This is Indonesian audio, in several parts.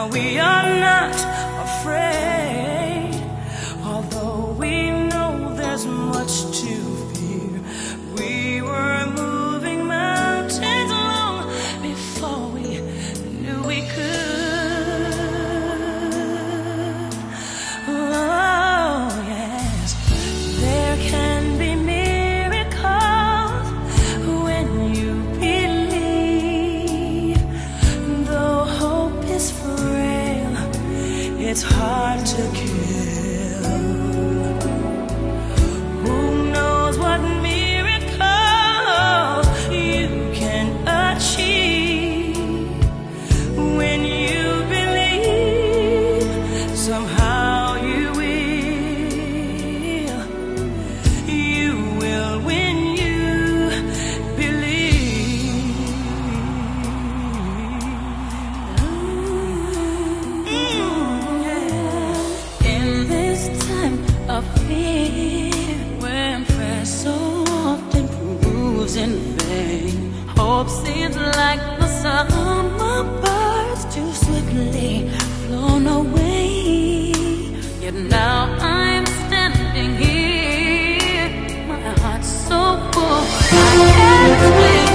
Now we are not afraid, although we know there's much to fear. We were moving mountains long before we knew we could. Oh, yes, there can be miracles when you believe. Though hope is frail, it's hard to kill. Who knows what miracles you can achieve when you believe? Somehow you will when you believe. In this time of fear, when prayer so often proves in vain, hope seems like the summer birds too swiftly flown away. Yet now I'm standing here, my heart's so full I can't explain.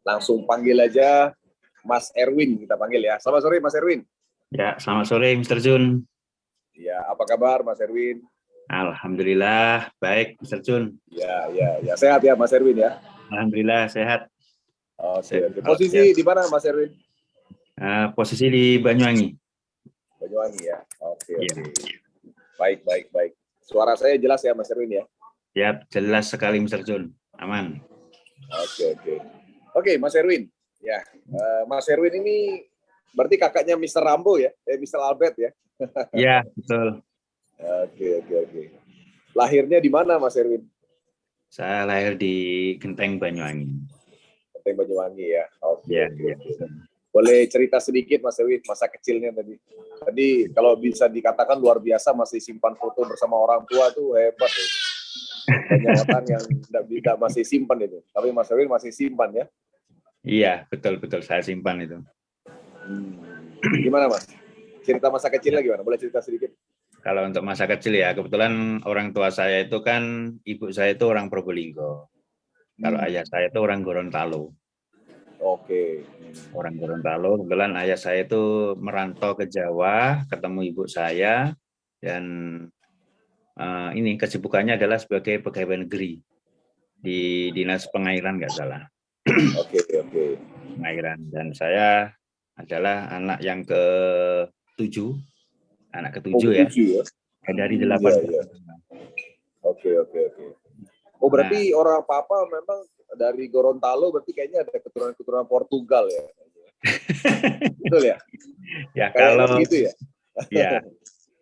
Langsung panggil aja Mas Erwin, kita panggil ya. Selamat sore Mas Erwin. Ya, selamat sore Mr. Jun. Ya, apa kabar Mas Erwin? Alhamdulillah, baik Mr. Jun. Ya, sehat ya Mas Erwin ya. Alhamdulillah sehat. Oke. Posisi di mana Mas Erwin? Posisi di Banyuwangi. Banyuwangi ya. Oke. Ya. Baik. Suara saya jelas ya Mas Erwin ya. Ya, jelas sekali Mr. Jun. Aman. Oke, Mas Erwin. Ya, Mas Erwin ini berarti kakaknya Mr. Rambo ya, Mr. Albert ya. Ya, betul. Oke. Lahirnya di mana Mas Erwin? Saya lahir di Genteng Banyuwangi. Genteng Banyuwangi ya. Oke. Ya. Boleh cerita sedikit Mas Erwin masa kecilnya tadi? Tadi kalau bisa dikatakan luar biasa, masih simpan foto bersama orang tua tuh hebat ya. Banyak orang yang tidak masih simpan itu, tapi Mas Erwin masih simpan ya? Iya, betul saya simpan itu. Gimana Mas? Cerita masa kecilnya gimana? Boleh cerita sedikit? Kalau untuk masa kecil ya, kebetulan orang tua saya itu kan, ibu saya itu orang Probolinggo. Kalau ayah saya itu orang Gorontalo. Oke. Orang Gorontalo, kebetulan ayah saya itu merantau ke Jawa, ketemu ibu saya, dan ini kesibukannya adalah sebagai pegawai negeri di Dinas Pengairan, nggak salah. Oke. Pengairan. Dan saya adalah anak yang ke-7, anak ke-7 ya. Dari 8. Iya. Oke. Oh, berarti orang papa memang dari Gorontalo, berarti kayaknya ada keturunan Portugal ya. Betul ya? Ya, kalau gitu ya. Ya.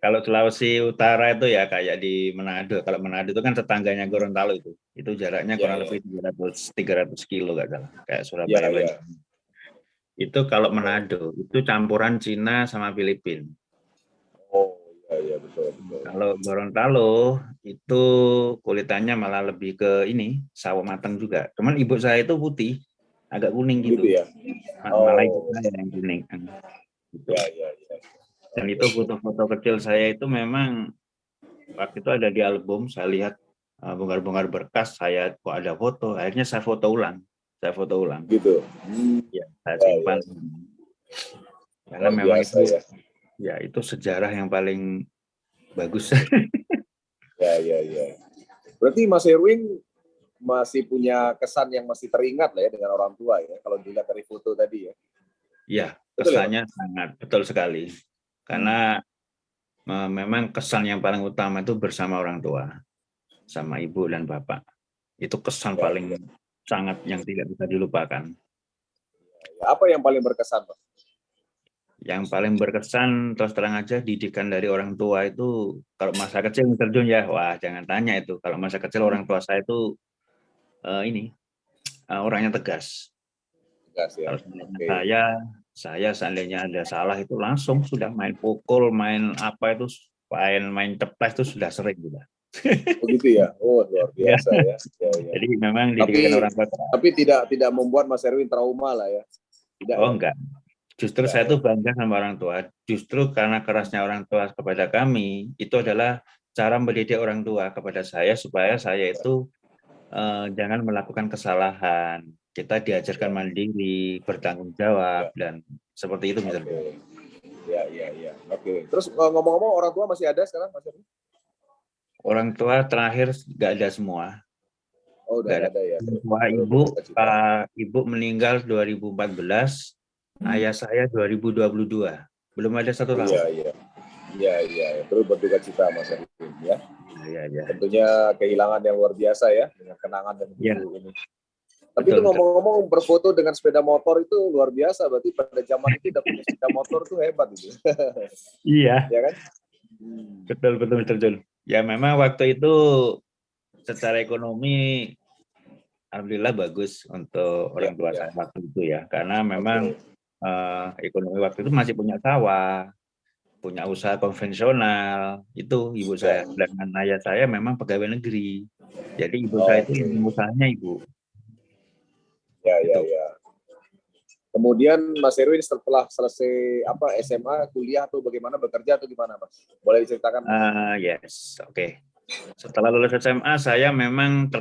Kalau Sulawesi Utara itu ya kayak di Manado. Kalau Manado itu kan tetangganya Gorontalo itu. Itu jaraknya kurang lebih 300 kilo nggak salah. Kayak Surabaya. Ya. Itu kalau Manado itu campuran Cina sama Filipina. Oh iya betul. Kalau Gorontalo itu kulitannya malah lebih ke ini sawo matang juga. Cuman ibu saya itu putih, agak kuning gitu. Ya? Malah ibu saya yang kuning. Gitu. Ya. Dan itu foto-foto kecil saya itu memang waktu itu ada di album, saya lihat bongkar-bongkar berkas, saya kok ada foto, akhirnya saya foto ulang. Gitu. Ya, saya simpan. Karena memang biasa, itu ya itu sejarah yang paling bagus. Ya. Berarti Mas Erwin masih punya kesan yang masih teringat lah ya dengan orang tua ya, kalau dilihat dari foto tadi ya. Iya, kesannya sangat betul sekali. Karena memang kesan yang paling utama itu bersama orang tua, sama ibu dan bapak. Itu kesan paling sangat yang tidak bisa dilupakan. Apa yang paling berkesan, Pak? Yang paling berkesan terus terang aja didikan dari orang tua itu kalau masa kecil terjun ya, wah jangan tanya itu. Kalau masa kecil orang tua saya itu orangnya tegas. Tegas ya. Kalau seandainya Oke. saya seandainya ada salah itu langsung sudah main pukul, main apa itu, main ceplas itu sudah sering juga. Oh gitu ya. Oh luar Ya. biasa ya. Ya, ya. Jadi memang didikan orang tua. Tapi tidak membuat Mas Erwin trauma lah ya. Tidak Oh ya. enggak. Justru Enggak, saya ya. tuh bangga sama orang tua. Justru karena kerasnya orang tua kepada kami, itu adalah cara mendidik orang tua kepada saya supaya saya itu jangan melakukan kesalahan. Kita diajarkan mandiri, bertanggung jawab, Ya. dan seperti itu misalnya. Oke. Ya, ya, ya. Oke. Terus ngomong-ngomong orang tua masih ada sekarang Mas Erwin? Orang tua terakhir nggak ada semua. Oh udah Nggak ada. ada ya. Tua ibu meninggal 2014, ayah saya 2022. Belum ada 1 tahun. Iya, iya. Iya, iya. Terus berduka cita Mas Erwin ya. Iya, iya. Tentunya kehilangan yang luar biasa ya dengan kenangan dan Ya. ini. Tapi itu ngomong-ngomong berfoto dengan sepeda motor itu luar biasa. Berarti pada zaman itu udah punya sepeda motor tuh hebat gitu. Iya. Ya kan? Betul. Ya memang waktu itu secara ekonomi alhamdulillah bagus untuk orang tua saya waktu itu ya. Karena memang ekonomi waktu itu masih punya sawah, punya usaha konvensional, itu ibu saya. Dan ayah saya memang pegawai negeri. Jadi ibu saya itu yang usahanya ibu. Ya, ya, ya. Kemudian Mas Erwin setelah selesai SMA, kuliah atau bagaimana, bekerja atau gimana Mas? Boleh diceritakan? Yes, oke. Setelah lulus SMA saya memang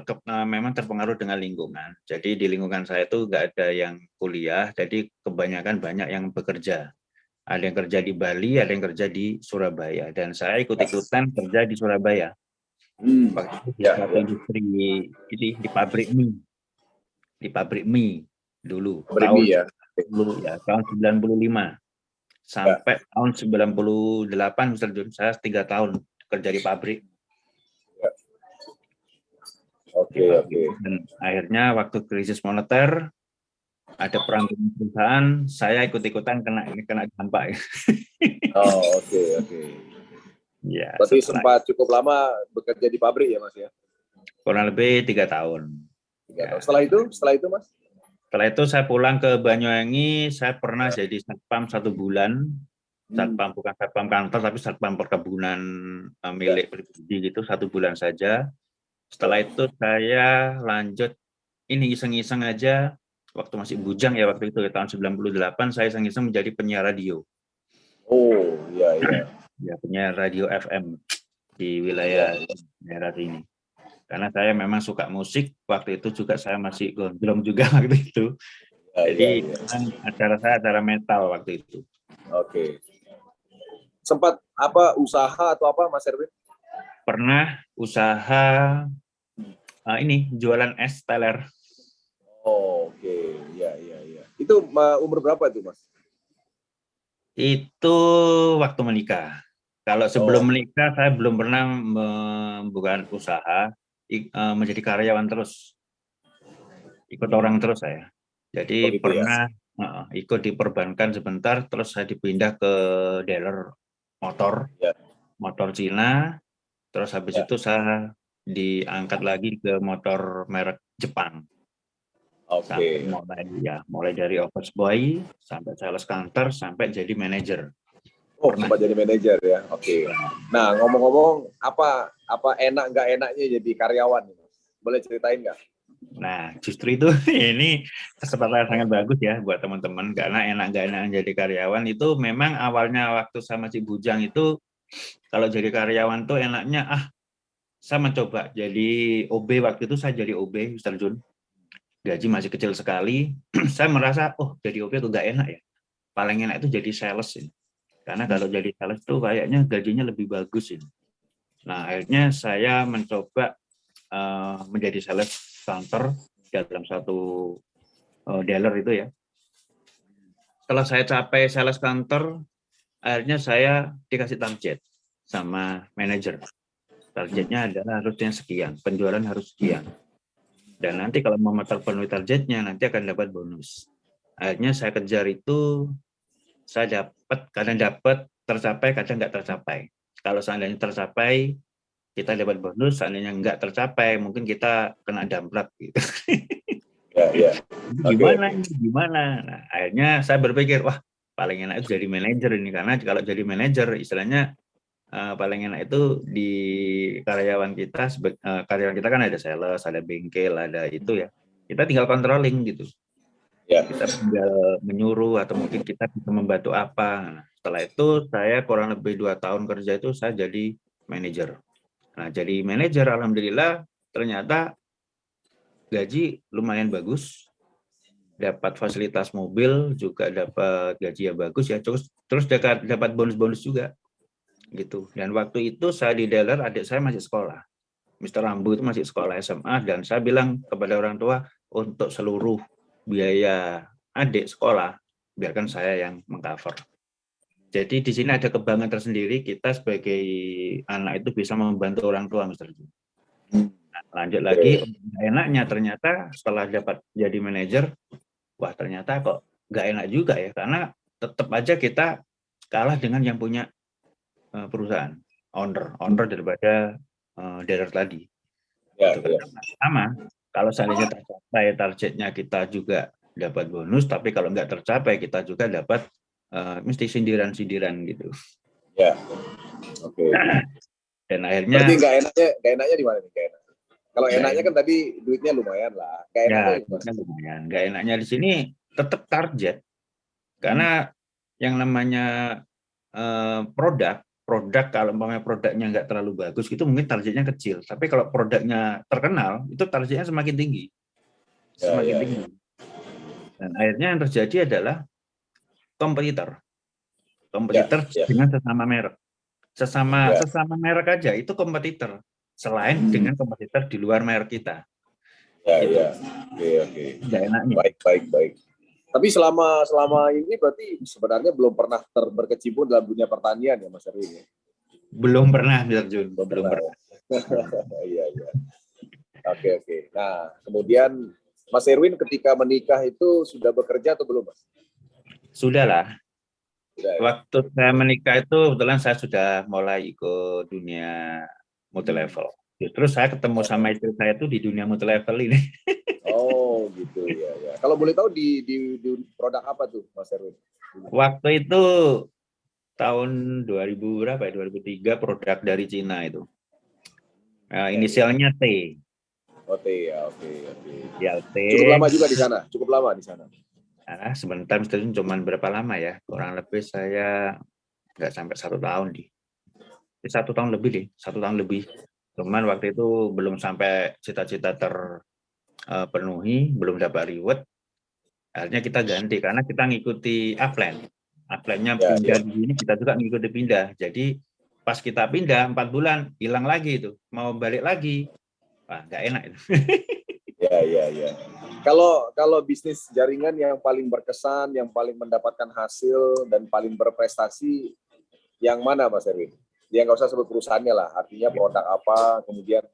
terpengaruh dengan lingkungan. Jadi di lingkungan saya itu nggak ada yang kuliah, jadi kebanyakan banyak yang bekerja. Ada yang kerja di Bali, ada yang kerja di Surabaya, dan saya ikut-ikutan kerja di Surabaya. Waktu itu di satu industri ini, di pabrik mie dulu. Tahun 95 sampai tahun 98 Mr. Jun, saya 3 tahun kerja di pabrik. Oke. Dan akhirnya waktu krisis moneter ada perang perusahaan, saya ikut-ikutan kena dampak. Oke. Ya, berarti sempat cukup lama bekerja di pabrik ya Mas ya? Kurang lebih 3 tahun. 3 tahun. Setelah itu Mas? Setelah itu saya pulang ke Banyuwangi, saya pernah jadi satpam 1 bulan. Satpam, bukan satpam kantor, tapi satpam perkebunan milik pribadi gitu, 1 bulan saja. Setelah itu saya lanjut ini iseng-iseng aja, waktu masih bujang ya waktu itu, tahun 98 saya iseng-iseng menjadi penyiar radio. Oh, iya. Ya, penyiar radio FM di wilayah daerah sini. Karena saya memang suka musik, waktu itu juga saya masih gondrong juga waktu itu. Jadi acara saya acara metal waktu itu. Oke. Sempat usaha atau apa Mas Erwin? Pernah usaha jualan es teler. Oke. Iya. Itu umur berapa itu Mas? Itu waktu menikah. Kalau sebelum menikah saya belum pernah membuka usaha, menjadi karyawan terus. Ikut orang terus saya. Jadi pernah ikut di perbankan sebentar, terus saya dipindah ke dealer motor Cina, terus habis itu saya diangkat lagi ke motor merek Jepang. Sampai mulai dari office boy sampai sales counter sampai jadi manajer. Sempat jadi manajer ya. Oke. Nah, ngomong-ngomong apa enak nggak enaknya jadi karyawan? Boleh ceritain nggak? Nah, justru itu ini kesempatan sangat bagus ya buat teman-teman, karena enak nggak enak jadi karyawan itu memang awalnya waktu saya masih bujang itu, kalau jadi karyawan tuh enaknya saya mencoba jadi OB. Waktu itu saya jadi OB, Mr. Jun. Gaji masih kecil sekali. Saya merasa jadi OB tuh nggak enak ya. Paling enak itu jadi sales ini. Karena kalau jadi sales tuh kayaknya gajinya lebih bagus ini. Nah, akhirnya saya mencoba menjadi sales counter dalam satu dealer itu ya. Setelah saya capai sales counter, akhirnya saya dikasih target sama manajer. Targetnya adalah harusnya sekian, penjualan harus sekian. Dan nanti kalau mau terpenuhi targetnya, nanti akan dapat bonus. Akhirnya saya kejar itu saya kadang dapat, tercapai, kadang nggak tercapai. Kalau seandainya tercapai, kita dapat bonus, seandainya nggak tercapai, mungkin kita kena damprat gitu. Ya. Gimana? Nah, akhirnya saya berpikir, wah paling enak itu jadi manajer ini, karena kalau jadi manajer istilahnya paling enak itu di karyawan kita kan ada sales, ada bengkel, ada itu ya. Kita tinggal controlling gitu. Ya. Kita tinggal menyuruh atau mungkin kita bisa membantu apa. Nah, setelah itu saya kurang lebih 2 tahun kerja itu saya jadi manajer. Nah, jadi manajer alhamdulillah ternyata gaji lumayan bagus. Dapat fasilitas mobil, juga dapat gaji yang bagus ya. Terus dapat bonus-bonus juga gitu. Dan waktu itu saya di dealer, adik saya masih sekolah. Mr. Rambu itu masih sekolah SMA, dan saya bilang kepada orang tua untuk seluruh biaya adik sekolah biarkan saya yang mengcover. Jadi di sini ada kebanggaan tersendiri, kita sebagai anak itu bisa membantu orang tua, Mr. Jun. Nah, lanjut lagi, enaknya ternyata setelah dapat jadi manajer, wah ternyata kok nggak enak juga ya, karena tetap aja kita kalah dengan yang punya perusahaan, owner daripada dealer tadi. Ya. Sama, kalau seandainya tercapai targetnya kita juga dapat bonus, tapi kalau nggak tercapai kita juga dapat mesti sindiran-sindiran gitu. Ya. Oke. Dan akhirnya. Berarti nggak enaknya di mana nih? Kalau enaknya kan tadi duitnya lumayan lah. Nggak enaknya di sini tetap target, karena yang namanya produk kalau umpamanya produknya nggak terlalu bagus itu mungkin targetnya kecil, tapi kalau produknya terkenal itu targetnya semakin tinggi, tinggi. Dan akhirnya yang terjadi adalah kompetitor dengan sesama merek, sesama merek aja itu kompetitor, selain dengan kompetitor di luar merek kita. Oke. Nggak enaknya. Baik. Tapi selama ini berarti sebenarnya belum pernah berkecimpung dalam dunia pertanian ya, Mas Erwin? Belum pernah, Mr. Jun. Belum pernah. Iya. Oke. Nah, kemudian Mas Erwin ketika menikah itu sudah bekerja atau belum, Mas? Sudah lah. Ya? Waktu saya menikah itu kebetulan saya sudah mulai ikut dunia multi level. Terus saya ketemu sama istri saya itu di dunia multi level ini. Oh gitu ya. Kalau boleh tahu di produk apa tuh, Mas Erwin? Waktu itu tahun 2000 berapa ya? 2003 produk dari Cina itu. Inisialnya T. Oh T ya, oke. Ya, T. Cukup lama juga di sana. Sebentar, cuma berapa lama ya? Kurang lebih saya nggak sampai 1 tahun di. 1 tahun lebih deh, 1 tahun lebih. Cuman waktu itu belum sampai cita-cita terpenuhi, belum dapat reward. Akhirnya kita ganti karena kita ngikuti upline. Upline-nya pindah di sini, kita juga ngikuti pindah. Jadi pas kita pindah 4 bulan hilang lagi itu, mau balik lagi, wah nggak enak itu. Ya. Kalau bisnis jaringan yang paling berkesan, yang paling mendapatkan hasil dan paling berprestasi, yang mana, Mas Erwin? Dia nggak usah sebut perusahaannya lah, artinya produk apa, kemudian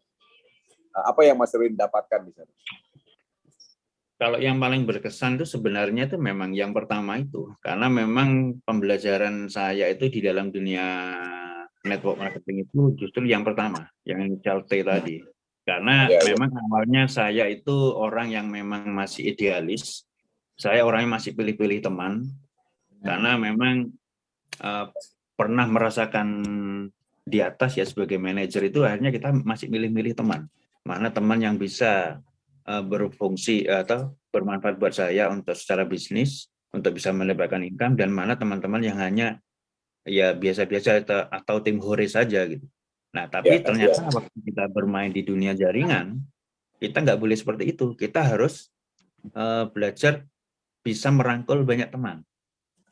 apa yang Mas Erwin dapatkan di sana? Kalau yang paling berkesan itu sebenarnya itu memang yang pertama itu, karena memang pembelajaran saya itu di dalam dunia network marketing itu justru yang pertama, yang inisial T tadi. Karena memang awalnya saya itu orang yang memang masih idealis, saya orangnya masih pilih-pilih teman, karena memang pernah merasakan di atas ya sebagai manajer itu akhirnya kita masih milih-milih teman, mana teman yang bisa berfungsi atau bermanfaat buat saya untuk secara bisnis, untuk bisa mendapatkan income, dan mana teman-teman yang hanya ya biasa-biasa atau tim hore saja gitu. Nah, tapi ternyata waktu kita bermain di dunia jaringan, kita nggak boleh seperti itu. Kita harus belajar bisa merangkul banyak teman.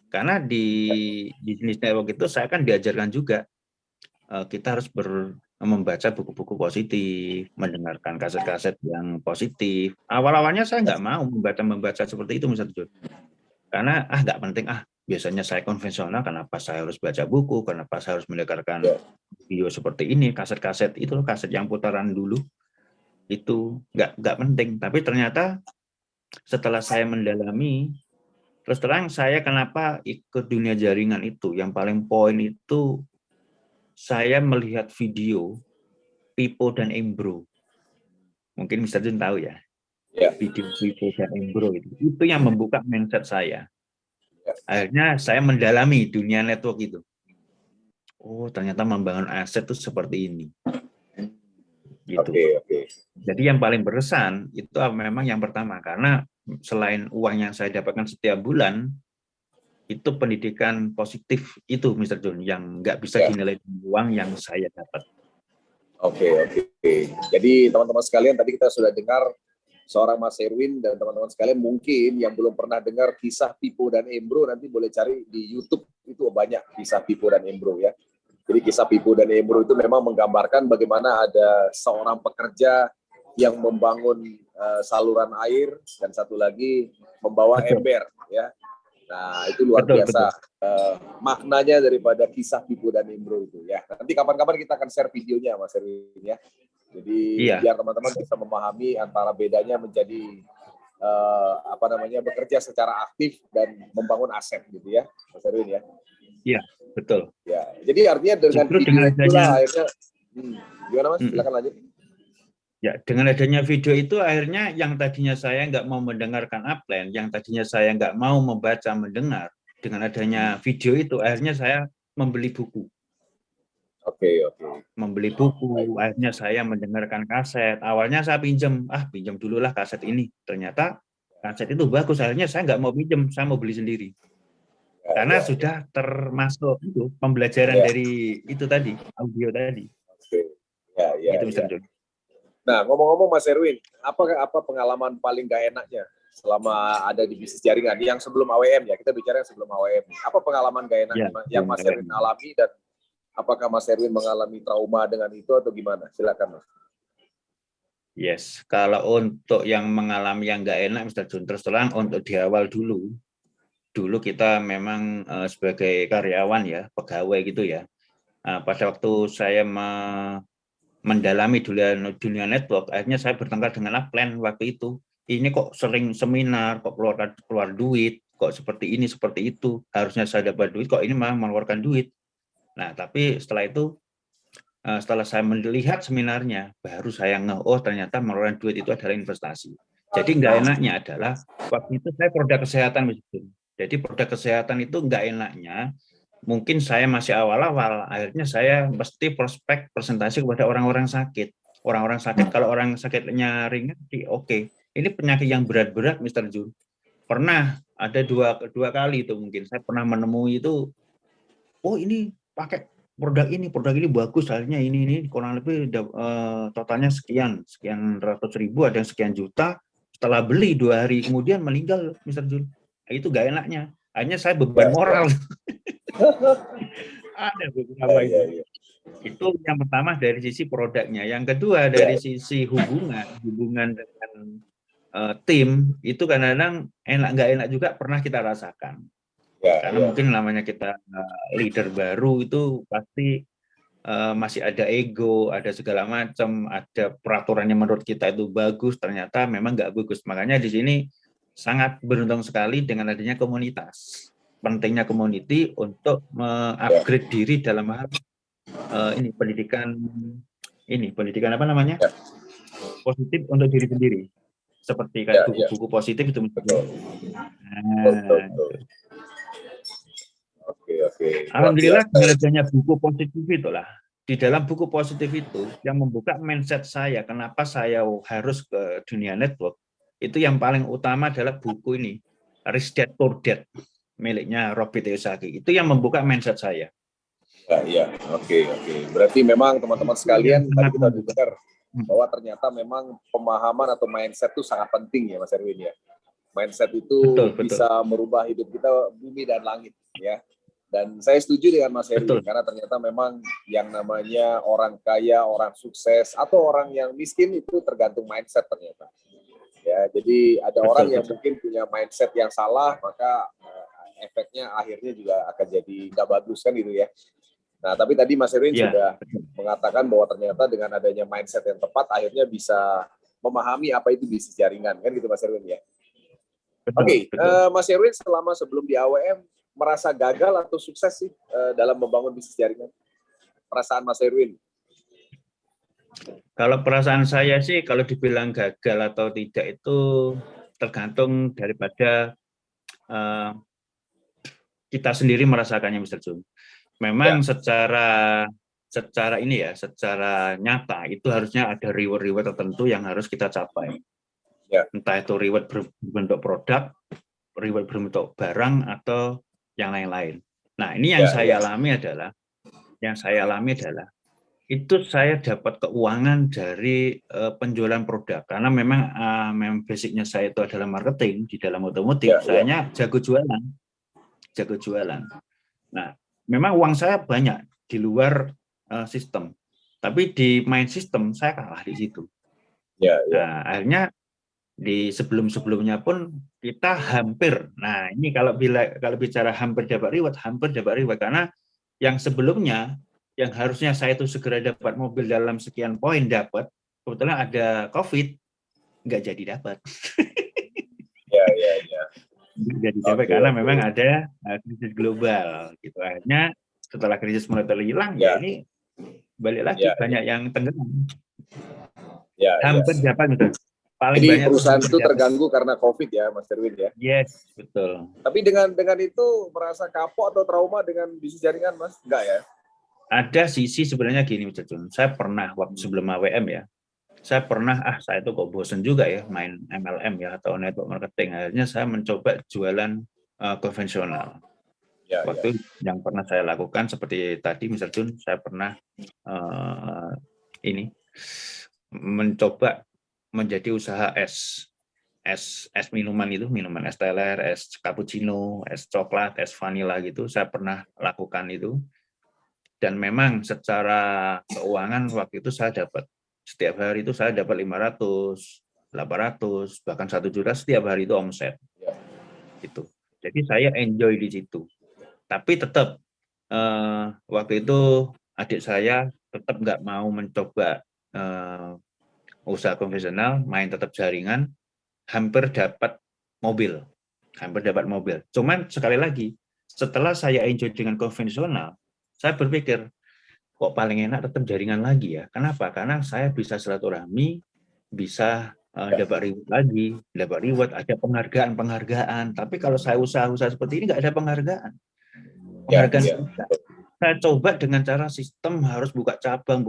Karena di bisnis network itu saya kan diajarkan juga kita harus membaca buku-buku positif, mendengarkan kaset-kaset yang positif. Awal-awalnya saya nggak mau membaca seperti itu, misalnya. Karena nggak penting, biasanya saya konvensional, kenapa saya harus baca buku, kenapa saya harus mendengarkan video seperti ini, kaset-kaset itu, kaset yang putaran dulu, itu nggak penting. Tapi ternyata setelah saya mendalami Terus terang saya kenapa ikut dunia jaringan itu, yang paling poin itu saya melihat video Pipo dan Embro. Mungkin Mr. Jun tahu ya, video Pipo dan Embro itu yang membuka mindset saya. Akhirnya saya mendalami dunia network itu. Oh, ternyata membangun aset itu seperti ini. Gitu. Oke. Jadi yang paling berkesan itu memang yang pertama, karena selain uang yang saya dapatkan setiap bulan, itu pendidikan positif itu, Mr. Jun, yang nggak bisa dinilai dengan uang yang saya dapat. Oke. Jadi teman-teman sekalian, tadi kita sudah dengar seorang Mas Erwin, dan teman-teman sekalian mungkin yang belum pernah dengar kisah Pipo dan Embro, nanti boleh cari di YouTube, itu banyak kisah Pipo dan Embro ya. Jadi kisah Pipo dan Embro itu memang menggambarkan bagaimana ada seorang pekerja yang membangun saluran air, dan satu lagi membawa ember ya. Nah, itu luar biasa maknanya daripada kisah Pipo dan Embro itu ya. Nanti kapan-kapan kita akan share videonya, Mas Erwin ya. Jadi biar teman-teman bisa memahami antara bedanya menjadi bekerja secara aktif dan membangun aset gitu ya, Mas Erwin ya. Iya, betul. Ya, jadi artinya dengan video itulah akhirnya, gimana Mas? Silakan lanjut. Ya, dengan adanya video itu akhirnya yang tadinya saya nggak mau mendengarkan upline, yang tadinya saya nggak mau membaca mendengar, dengan adanya video itu akhirnya saya membeli buku. Oke. Membeli buku, akhirnya saya mendengarkan kaset. Awalnya saya pinjam dulu lah kaset ini. Ternyata kaset itu bagus, akhirnya saya nggak mau pinjam, saya mau beli sendiri. Karena sudah termasuk itu pembelajaran dari itu tadi, audio tadi. Itu Mr. John. Nah, ngomong-ngomong Mas Erwin, apa pengalaman paling gak enaknya selama ada di bisnis jaringan yang sebelum AWM ya? Kita bicara yang sebelum AWM. Apa pengalaman gak enaknya yang Mas Erwin alami, dan apakah Mas Erwin mengalami trauma dengan itu atau gimana? Silakan Mas. Yes, kalau untuk yang mengalami yang nggak enak, Mr. John, terus terang untuk di awal dulu kita memang sebagai karyawan ya, pegawai gitu ya. Pada waktu saya mendalami dunia network, akhirnya saya bertengkar dengan upline waktu itu. Ini kok sering seminar, kok keluar duit, kok seperti ini, seperti itu. Harusnya saya dapat duit, kok ini malah mengeluarkan duit. Nah, tapi setelah itu, setelah saya melihat seminarnya, baru saya ternyata mengeluarkan duit itu adalah investasi. Jadi nggak enaknya adalah, waktu itu saya produk kesehatan. Jadi produk kesehatan itu nggak enaknya, mungkin saya masih awal-awal, akhirnya saya mesti prospek presentasi kepada orang-orang sakit. Orang-orang sakit, kalau orang sakitnya ringan, oke. Ini penyakit yang berat-berat, Mr. Jun. Pernah ada dua kali itu mungkin saya pernah menemui itu, ini pakai produk ini bagus, akhirnya ini kurang lebih totalnya sekian ratus ribu, ada yang sekian juta. Setelah beli 2 hari kemudian meninggal, Mr. Jun. Itu gak enaknya. Hanya saya beban moral. Ada beberapa itu. Itu yang pertama dari sisi produknya. Yang kedua dari sisi hubungan dengan tim, itu kadang-kadang nggak enak juga pernah kita rasakan. Karena mungkin namanya kita leader baru itu pasti masih ada ego, ada segala macam, ada peraturan yang menurut kita itu bagus, ternyata memang nggak bagus. Makanya di sini sangat beruntung sekali dengan adanya komunitas. Pentingnya community untuk mengupgrade diri dalam hal pendidikan apa namanya? Positif untuk diri sendiri. Seperti kayak buku-buku positif itu. Betul. Oke. Alhamdulillah dengan adanya buku positif itulah. Di dalam buku positif itu yang membuka mindset saya, kenapa saya harus ke dunia network. Itu yang paling utama adalah buku ini, Rich Dad Poor Dad, miliknya Robert Kiyosaki. Itu yang membuka mindset saya. Oke. Berarti memang teman-teman sekalian tadi kita dengar bahwa ternyata memang pemahaman atau mindset itu sangat penting ya Mas Erwin ya. Mindset itu bisa merubah hidup kita bumi dan langit ya. Dan saya setuju dengan Mas Erwin karena ternyata memang yang namanya orang kaya, orang sukses atau orang yang miskin itu tergantung mindset ternyata. Ya, jadi ada orang yang mungkin punya mindset yang salah, maka efeknya akhirnya juga akan jadi nggak bagus kan gitu ya. Nah, tapi tadi Mas Erwin sudah mengatakan bahwa ternyata dengan adanya mindset yang tepat, akhirnya bisa memahami apa itu bisnis jaringan kan gitu Mas Erwin ya. Betul, Oke, betul. Mas Erwin sebelum di AWM merasa gagal atau sukses sih dalam membangun bisnis jaringan? Perasaan Mas Erwin? Kalau perasaan saya sih, kalau dibilang gagal atau tidak itu tergantung daripada kita sendiri merasakannya, Mr. Jun. Memang secara secara nyata itu harusnya ada reward tertentu yang harus kita capai. Ya. Entah itu reward berbentuk produk, reward berbentuk barang, atau yang lain-lain. Nah, ini yang saya alami adalah itu saya dapat keuangan dari penjualan produk, karena memang basicnya saya itu adalah marketing di dalam otomotif. Saya jago jualan. Nah, memang uang saya banyak di luar sistem, tapi di main sistem saya kalah di situ. Nah, akhirnya di sebelumnya pun kita hampir. Nah, ini kalau bicara hampir dapat reward karena yang sebelumnya yang harusnya saya itu segera dapat mobil dalam sekian poin dapat, kebetulan ada COVID, nggak jadi dapat. Jadi dapat karena memang ada krisis global gitu. Akhirnya setelah krisis mulai terhilang, ya ini balik lagi banyak yang tenggelam. Hampir dapat gitu. Paling jadi banyak perusahaan itu terganggu karena COVID ya, Mas Erwin ya? Yes, betul. Tapi dengan itu merasa kapok atau trauma dengan bisnis jaringan, Mas? Enggak ya? Ada sisi sebenarnya gini, Mr. Jun. Saya pernah waktu sebelum AWM ya, saya pernah saya itu kok bosen juga ya main MLM ya atau network marketing. Akhirnya saya mencoba jualan konvensional. Waktu yang pernah saya lakukan seperti tadi, Mr. Jun, saya pernah mencoba menjadi usaha es minuman itu, minuman es teler, es cappuccino, es coklat, es vanila gitu. Saya pernah lakukan itu. Dan memang secara keuangan waktu itu saya dapat setiap hari itu saya dapat 500, 800, bahkan 1 juta setiap hari itu omset. Gitu. Jadi saya enjoy di situ. Tapi tetap waktu itu adik saya tetap nggak mau mencoba usaha konvensional, main tetap jaringan, hampir dapat mobil. Cuman sekali lagi, setelah saya enjoy dengan konvensional, saya berpikir, kok paling enak tetap jaringan lagi ya. Kenapa? Karena saya bisa silaturahmi, bisa dapat reward, ada penghargaan. Tapi kalau saya usaha seperti ini nggak ada penghargaan. Saya coba dengan cara sistem harus buka cabang.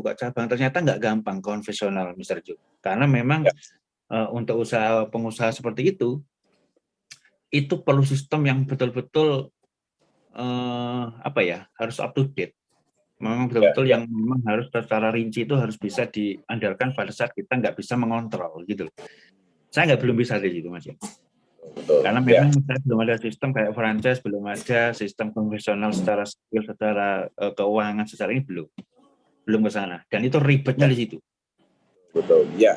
Ternyata nggak gampang konvensional, Mr. Jo. Karena memang untuk pengusaha seperti itu perlu sistem yang betul-betul harus up to date. Memang betul-betul yang memang harus secara rinci itu harus bisa diandalkan pada saat kita nggak bisa mengontrol gitu. Saya belum bisa di situ, Mas ya. Karena memang saya belum ada sistem kayak franchise, belum ada sistem konvensional secara skill, secara keuangan, secara ini belum ke sana. Dan itu ribetnya di situ. Betul, ya.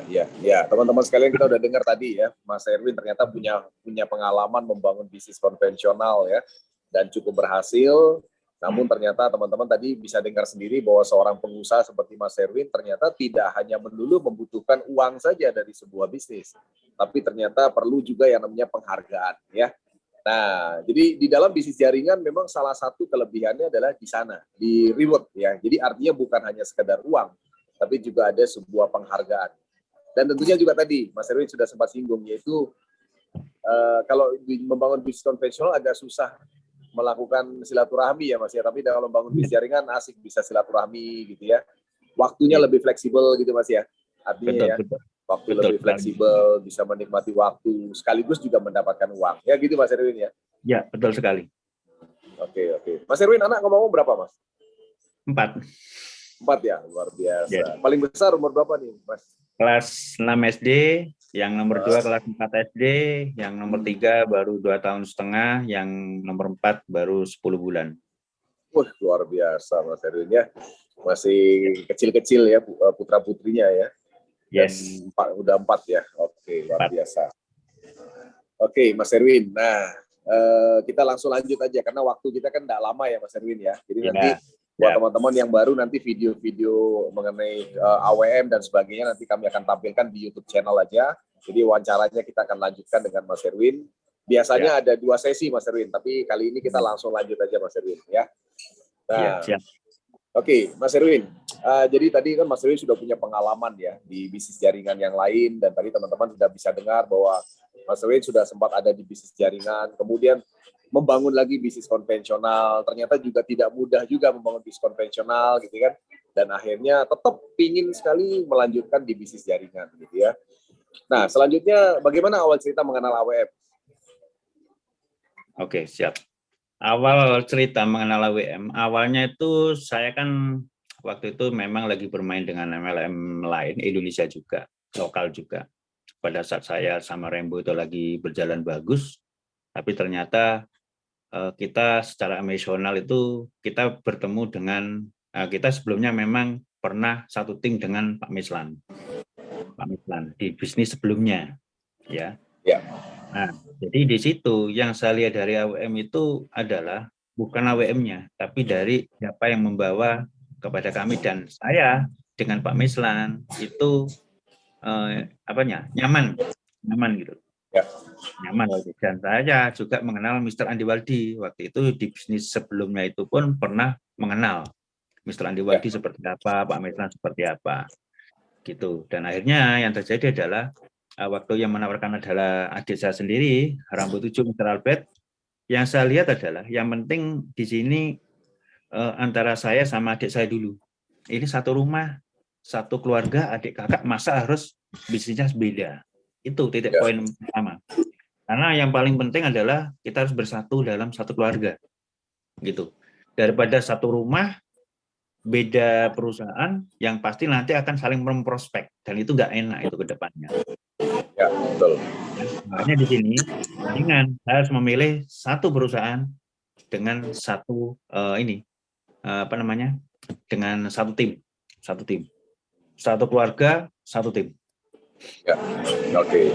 Teman-teman sekalian, kita udah dengar tadi ya, Mas Erwin ternyata punya pengalaman membangun bisnis konvensional ya, dan cukup berhasil. Namun ternyata teman-teman tadi bisa dengar sendiri bahwa seorang pengusaha seperti Mas Erwin ternyata tidak hanya melulu membutuhkan uang saja dari sebuah bisnis, tapi ternyata perlu juga yang namanya penghargaan ya. Nah, jadi di dalam bisnis jaringan memang salah satu kelebihannya adalah di sana, di reward ya. Jadi artinya bukan hanya sekedar uang, tapi juga ada sebuah penghargaan. Dan tentunya juga tadi Mas Erwin sudah sempat singgung, yaitu kalau membangun bisnis konvensional agak susah melakukan silaturahmi ya Mas ya, tapi kalau membangun bisnis jaringan asik bisa silaturahmi gitu ya. Waktunya lebih fleksibel gitu Mas ya. Artinya waktu lebih fleksibel, bisa menikmati waktu sekaligus juga mendapatkan uang. Ya gitu Mas Erwin ya. Ya, betul sekali. Oke. Mas Erwin, anak ngomong berapa Mas? 4 ya, luar biasa. Paling besar umur berapa nih Mas? Kelas 6 SD, yang nomor 2 kelas 4 SD, yang nomor 3 baru 2,5 tahun, yang nomor 4 baru 10 bulan. Wah, luar biasa Mas Erwin ya. Masih kecil-kecil ya putra-putrinya ya. Yes. Udah 4 ya. Oke, luar biasa. Oke, Mas Erwin. Nah, kita langsung lanjut aja karena waktu kita kan tidak lama ya Mas Erwin ya. Jadi nanti buat teman-teman yang baru, nanti video-video mengenai AWM dan sebagainya nanti kami akan tampilkan di YouTube channel aja. Jadi wawancaranya kita akan lanjutkan dengan Mas Erwin. Biasanya ada 2 sesi Mas Erwin, tapi kali ini kita langsung lanjut aja Mas Erwin ya. Nah, siap. Oke, Mas Erwin. Jadi tadi kan Mas Erwin sudah punya pengalaman ya di bisnis jaringan yang lain, dan tadi teman-teman sudah bisa dengar bahwa Mas Erwin sudah sempat ada di bisnis jaringan, kemudian membangun lagi bisnis konvensional. Ternyata juga tidak mudah juga membangun bisnis konvensional gitu kan. Dan akhirnya tetap pingin sekali melanjutkan di bisnis jaringan gitu ya. Nah, selanjutnya bagaimana awal cerita mengenal AWM? Oke, siap. Awal cerita mengenal AWM, awalnya itu saya kan waktu itu memang lagi bermain dengan MLM lain, Indonesia juga, lokal juga. Pada saat saya sama Rembo itu lagi berjalan bagus, tapi ternyata kita secara emosional itu kita bertemu dengan, kita sebelumnya memang pernah satu tim dengan Pak Mislan di bisnis sebelumnya, ya. Nah, jadi di situ yang saya lihat dari AWM itu adalah bukan AWM-nya, tapi dari siapa yang membawa kepada kami, dan saya dengan Pak Mislan itu nyaman gitu. Nyaman. Dan saya juga mengenal Mr. Andi Waldi waktu itu di bisnis sebelumnya itu pun pernah mengenal Mr. Andi Waldi seperti apa, Pak Mislan seperti apa, gitu. Dan akhirnya yang terjadi adalah waktu yang menawarkan adalah adik saya sendiri, rambut 7 Mr. Albert. Yang saya lihat adalah yang penting di sini antara saya sama adik saya dulu. Ini satu rumah, satu keluarga, adik kakak, masa harus bisnisnya beda? Itu titik poin pertama. Karena yang paling penting adalah kita harus bersatu dalam satu keluarga, gitu. Daripada satu rumah beda perusahaan, yang pasti nanti akan saling memprospek, dan itu nggak enak itu ke depannya. Ya, betul. Makanya di sini dengan saya harus memilih satu perusahaan dengan satu dengan satu tim, satu keluarga, satu tim. Ya, oke.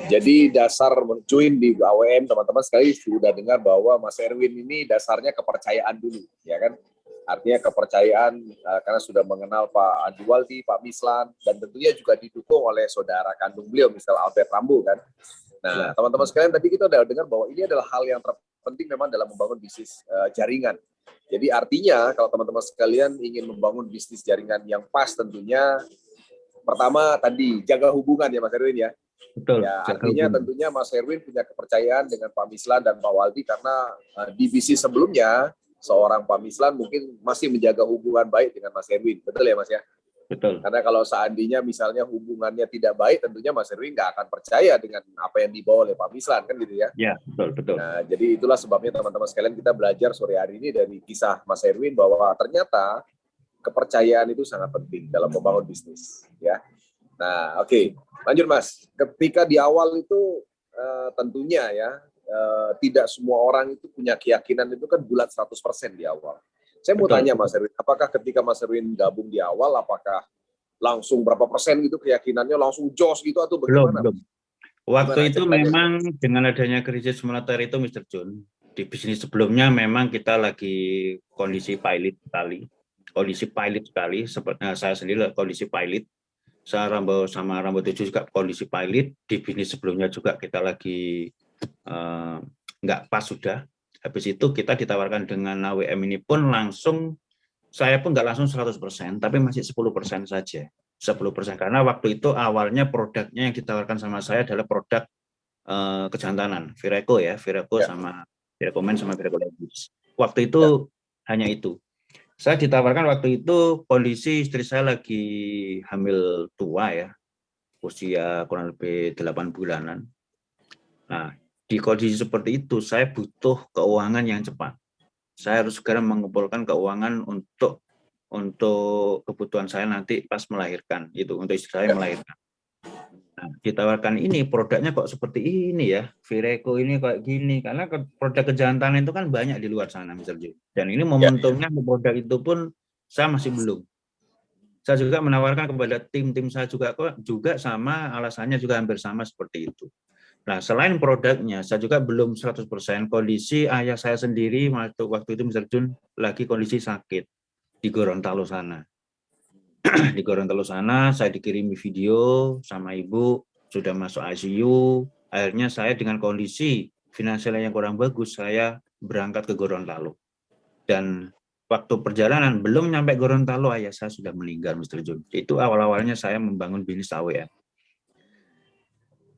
Jadi dasar menjoin di AWM, teman-teman sekali sudah dengar bahwa Mas Erwin ini dasarnya kepercayaan dulu, ya kan? Artinya kepercayaan karena sudah mengenal Pak Andi Waldi, Pak Mislan, dan tentunya juga didukung oleh saudara kandung beliau, misal Albert Rambo kan. Nah, teman-teman sekalian, tadi kita udah dengar bahwa ini adalah hal yang terpenting memang dalam membangun bisnis jaringan. Jadi artinya kalau teman-teman sekalian ingin membangun bisnis jaringan yang pas, tentunya pertama tadi jaga hubungan ya Mas Erwin ya. Betul. Ya, artinya tentunya Mas Erwin punya kepercayaan dengan Pak Mislan dan Pak Waldi karena di bisnis sebelumnya seorang Pak Mislan mungkin masih menjaga hubungan baik dengan Mas Erwin, betul ya Mas ya? Betul. Karena kalau seandainya misalnya hubungannya tidak baik, tentunya Mas Erwin nggak akan percaya dengan apa yang dibawa oleh Pak Mislan, kan gitu ya? Ya, betul. Nah, jadi itulah sebabnya teman-teman sekalian kita belajar sore hari ini dari kisah Mas Erwin bahwa ternyata kepercayaan itu sangat penting dalam membangun bisnis, ya. Nah, oke. Lanjut Mas. Ketika di awal itu tentunya ya tidak semua orang itu punya keyakinan itu kan bulat 100% di awal. Saya mau tanya Mas Erwin, apakah ketika Mas Erwin gabung di awal, apakah langsung berapa persen gitu keyakinannya langsung jos gitu atau bagaimana? Belum. Waktu itu memang dengan adanya krisis moneter itu Mr. John, di bisnis sebelumnya memang kita lagi kondisi pilot sekali, seperti saya sendiri kondisi pilot. Saya sama Rambo 7 juga kondisi pilot, di bisnis sebelumnya juga kita lagi nggak pas sudah. Habis itu kita ditawarkan dengan AWM ini pun langsung, saya pun nggak langsung 100%, tapi masih 10% saja. 10%, karena waktu itu awalnya produknya yang ditawarkan sama saya adalah produk kejantanan, Viraco ya, sama Viracoman sama Viraco Ladies. Waktu itu hanya itu. Saya ditawarkan waktu itu kondisi istri saya lagi hamil tua ya, usia kurang lebih 8 bulanan. Nah, di kondisi seperti itu saya butuh keuangan yang cepat. Saya harus segera mengumpulkan keuangan untuk kebutuhan saya nanti pas melahirkan, itu untuk istri saya melahirkan. Nah, ditawarkan ini produknya kok seperti ini ya, Viraco ini kayak gini, karena produk kejantanan itu kan banyak di luar sana misalnya. Dan ini momentumnya produk itu pun saya masih belum. Saya juga menawarkan kepada tim-tim saya juga sama, alasannya juga hampir sama seperti itu. Nah, selain produknya, saya juga belum 100%. Kondisi ayah saya sendiri waktu itu Mr. Jun lagi kondisi sakit di Gorontalo sana. Di Gorontalo sana saya dikirimi video sama ibu, sudah masuk ICU, Akhirnya saya dengan kondisi finansial yang kurang bagus, saya berangkat ke Gorontalo. Dan waktu perjalanan belum nyampe Gorontalo, ayah saya sudah meninggal, Mr. Jun. Itu awal-awalnya saya membangun bisnis AWM.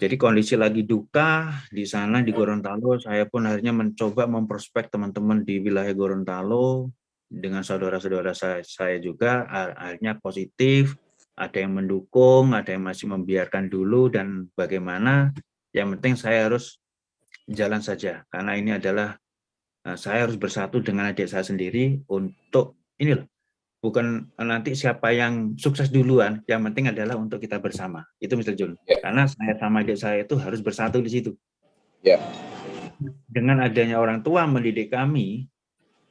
Jadi kondisi lagi duka di sana di Gorontalo, saya pun akhirnya mencoba memprospek teman-teman di wilayah Gorontalo dengan saudara-saudara saya juga, akhirnya positif, ada yang mendukung, ada yang masih membiarkan dulu, dan bagaimana, yang penting saya harus jalan saja, karena ini adalah saya harus bersatu dengan adik saya sendiri untuk ini loh. Bukan nanti siapa yang sukses duluan, yang penting adalah untuk kita bersama. Itu Mr. Jun. Karena saya sama adik saya itu harus bersatu di situ. Dengan adanya orang tua mendidik kami,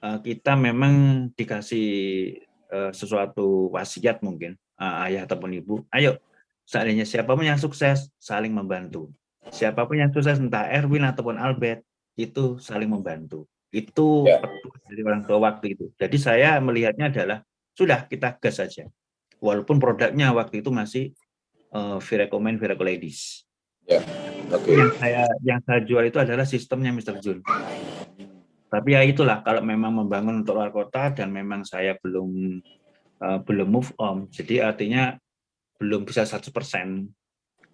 kita memang dikasih sesuatu wasiat mungkin, ayah ataupun ibu, ayo, seandainya siapapun yang sukses, saling membantu. Siapapun yang sukses, entah Erwin ataupun Albert, itu saling membantu. Itu dari orang tua waktu itu. Jadi saya melihatnya adalah, sudah kita gas saja. Walaupun produknya waktu itu masih Viracomen, Viracoladies. Yang saya jual itu adalah sistemnya Mr. Jun. Tapi ya itulah, kalau memang membangun untuk luar kota dan memang saya belum move on, jadi artinya belum bisa 100%.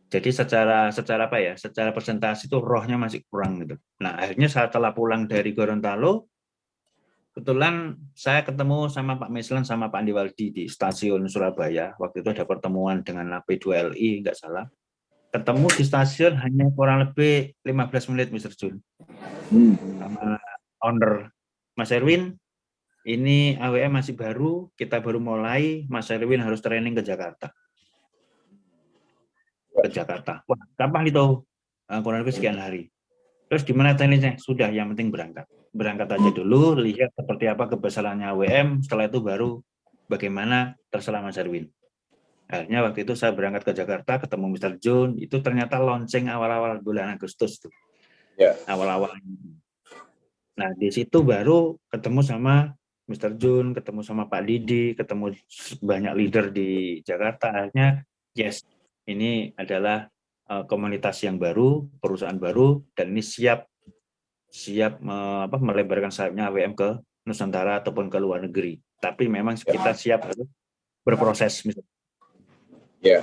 Jadi secara apa ya? Secara persentase itu rohnya masih kurang gitu. Nah, akhirnya setelah pulang dari Gorontalo, kebetulan saya ketemu sama Pak Meslan sama Pak Andi Waldi di stasiun Surabaya. Waktu itu ada pertemuan dengan P2LI, nggak salah. Ketemu di stasiun hanya kurang lebih 15 menit, Mr. Jun. Sama owner, Mas Erwin, ini AWM masih baru, kita baru mulai, Mas Erwin harus training ke Jakarta. Wah, gampang itu, kurang lebih sekian hari. Terus gimana teknisnya? Sudah, yang penting berangkat aja dulu, lihat seperti apa kebesarannya AWM, setelah itu baru bagaimana terserah Mas Erwin. Akhirnya waktu itu saya berangkat ke Jakarta, ketemu Mr. Jun, itu ternyata launching awal-awal bulan Agustus tuh. Awal-awal. Nah, di situ baru ketemu sama Mr. Jun, ketemu sama Pak Didi, ketemu banyak leader di Jakarta. Akhirnya, yes, ini adalah komunitas yang baru, perusahaan baru, dan ini siap melebarkan sayapnya AWM ke Nusantara ataupun ke luar negeri. Tapi memang kita siap harus berproses. Ya.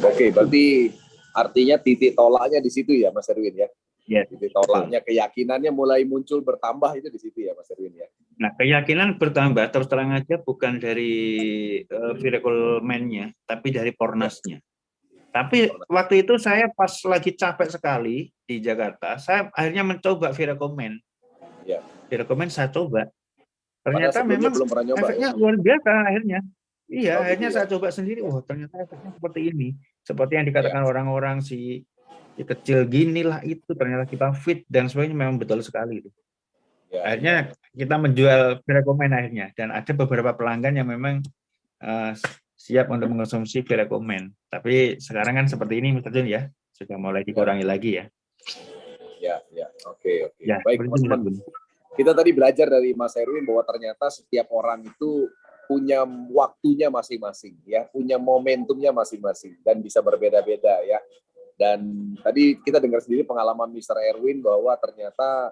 Oke, berarti artinya titik tolaknya di situ ya, Mas Erwin ya. Titik tolaknya, keyakinannya mulai muncul bertambah itu di situ ya, Mas Erwin ya. Nah, keyakinan bertambah terus terang aja bukan dari Viracomen-nya, tapi dari Pornasnya. Tapi waktu itu saya pas lagi capek sekali di Jakarta, saya akhirnya mencoba Viracomen. Viracomen saya coba. Ternyata memang efeknya luar biasa akhirnya. Iya, akhirnya saya coba sendiri. Wah, ternyata efeknya seperti ini. Seperti yang dikatakan orang-orang si kecil gini lah itu, ternyata kita fit dan sebagainya, memang betul sekali itu. Akhirnya kita menjual Viracomen akhirnya, dan ada beberapa pelanggan yang memang siap untuk mengonsumsi Viracomen. Tapi sekarang kan seperti ini, Mr. Jun ya, sudah mulai dikurangi lagi ya. Oke. Baik, teman-teman. Kita tadi belajar dari Mas Erwin bahwa ternyata setiap orang itu punya waktunya masing-masing, ya, punya momentumnya masing-masing, dan bisa berbeda-beda ya. Dan tadi kita dengar sendiri pengalaman Mr. Erwin bahwa ternyata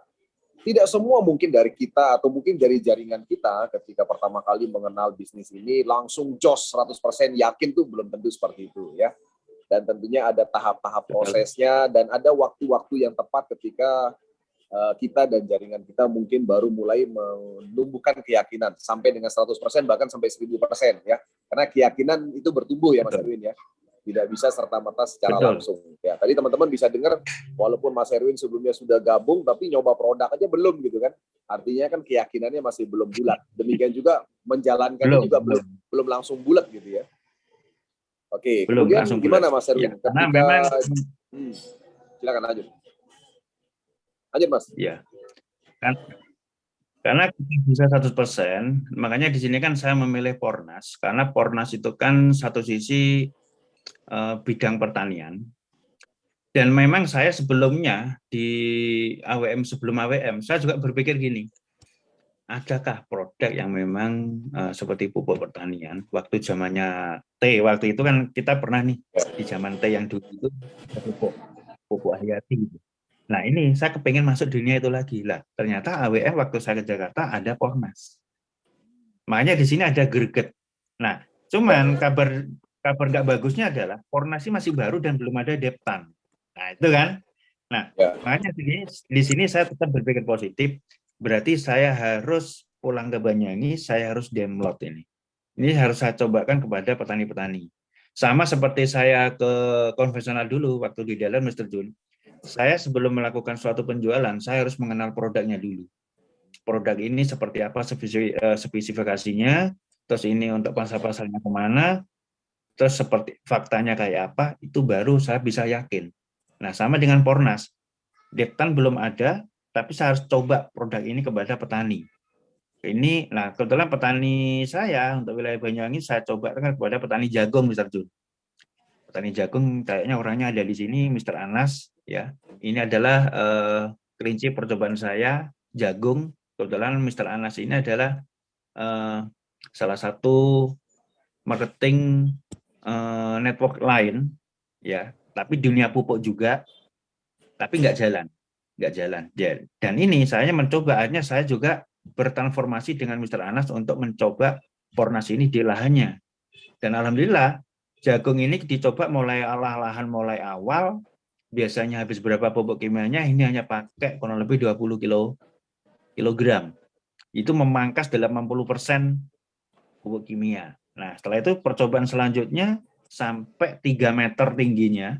tidak semua mungkin dari kita atau mungkin dari jaringan kita ketika pertama kali mengenal bisnis ini langsung jos 100% yakin tuh belum tentu seperti itu ya. Dan tentunya ada tahap-tahap prosesnya dan ada waktu-waktu yang tepat ketika kita dan jaringan kita mungkin baru mulai menumbuhkan keyakinan sampai dengan 100% bahkan sampai 1000% ya. Karena keyakinan itu bertumbuh ya Mas Erwin ya. Tidak bisa serta-merta secara langsung. Ya, tadi teman-teman bisa dengar, walaupun Mas Erwin sebelumnya sudah gabung, tapi nyoba produk aja belum gitu kan. Artinya kan keyakinannya masih belum bulat. Demikian juga menjalankannya juga belum langsung bulat gitu ya. Oke, kemudian gimana Mas Erwin? Ya, karena memang silakan lanjut. Lanjut Mas. Ya. Karena kita bisa 100%, makanya di sini kan saya memilih Pornas, karena Pornas itu kan satu sisi bidang pertanian, dan memang saya sebelumnya di AWM, sebelum AWM saya juga berpikir gini, adakah produk yang memang seperti pupuk pertanian waktu zamannya T, waktu itu kan kita pernah nih di zaman T yang dulu itu pupuk, pupuk hayati gitu. Nah ini saya kepengen masuk dunia itu lagi lah. Ternyata AWF waktu saya ke Jakarta ada Pornas. Makanya di sini ada greget. Nah, cuman kabar nggak bagusnya adalah Pornas ini masih baru dan belum ada Deptan. Nah itu kan. Nah makanya di sini saya tetap berpikir positif. Berarti saya harus pulang ke Banyuwangi, saya harus download ini. Ini harus saya cobakan kepada petani-petani. Sama seperti saya ke konvensional dulu waktu di dalam Mr. Jun. Saya sebelum melakukan suatu penjualan, saya harus mengenal produknya dulu. Produk ini seperti apa spesifikasinya, terus ini untuk pasar-pasarnya kemana, terus seperti faktanya kayak apa, itu baru saya bisa yakin. Nah, sama dengan Pornas. Deptan belum ada, tapi saya harus coba produk ini kepada petani. Ini, nah kebetulan petani saya untuk wilayah Banyuwangi saya coba kepada petani jagung, Mr. Jun. Petani jagung kayaknya orangnya ada di sini, Mr. Anas. Ya, ini adalah kelinci percobaan saya jagung. Kebetulan Mr. Anas ini adalah salah satu marketing network lain, ya. Tapi dunia pupuk juga, tapi nggak jalan. Dan ini saya mencoba, akhirnya saya juga bertransformasi dengan Mr. Anas untuk mencoba Pornas ini di lahannya. Dan alhamdulillah jagung ini dicoba mulai lahan mulai awal, biasanya habis berapa pupuk kimianya, ini hanya pakai kurang lebih 20 kilogram. Itu memangkas 80% pupuk kimia. Nah, setelah itu percobaan selanjutnya sampai 3 meter tingginya,